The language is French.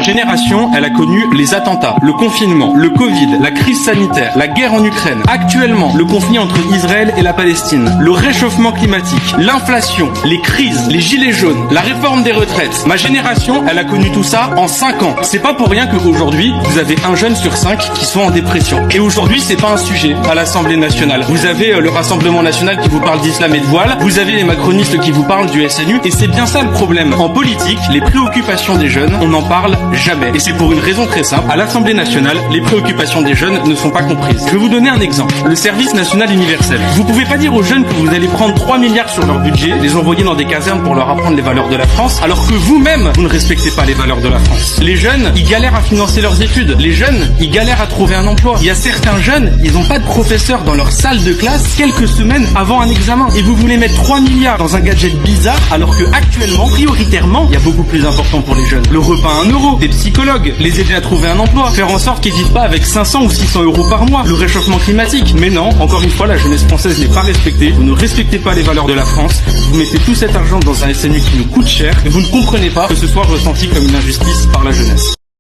génération, elle a connu les attentats, le confinement, le Covid, la crise sanitaire, la guerre en Ukraine. Actuellement, le conflit entre Israël et la Palestine, le réchauffement climatique, l'inflation, les crises, les gilets jaunes, la réforme des retraites. Ma génération, elle a connu tout ça en 5 ans. C'est pas pour rien qu'aujourd'hui, vous avez un jeune sur 5 qui sont en dépression. Et aujourd'hui, c'est pas un sujet à l'Assemblée nationale. Vous avez le Rassemblement national qui vous parle d'islam et de voile, vous avez les macronistes qui vous parlent du SNU, et c'est bien ça le problème. En politique, les préoccupations des jeunes, on n'en parle jamais. Et c'est pour une raison très simple. À l'Assemblée nationale, les préoccupations des jeunes ne sont pas comprises. Je vais vous donner un exemple. Le service national universel. Vous pouvez pas dire aux jeunes que vous allez prendre 3 milliards sur leur budget, les envoyer dans des casernes pour leur apprendre les valeurs de la France, alors que vous-même, vous ne respectez pas les valeurs de la France. Les jeunes, ils galèrent à financer leurs études. Les jeunes, ils galèrent à trouver un emploi. Il y a certains jeunes, ils n'ont pas de professeur dans leur salle de classe quelques semaines avant un examen. Et vous voulez mettre 3 milliards dans un gadget bizarre, alors que actuellement, prioritairement, il y a beaucoup plus important pour les jeunes. Le repas à 1 euro, des psychologues, les aider à trouver un emploi, faire en sorte qu'ils vivent pas avec 500 ou 600 euros par mois, le réchauffement climatique. Mais non, encore une fois, la jeunesse française n'est pas respectée. Vous ne respectez pas les valeurs de la France. Vous mettez tout cet argent dans un SNU qui nous coûte cher et vous ne comprenez pas que ce soit ressenti comme une injustice par la jeunesse.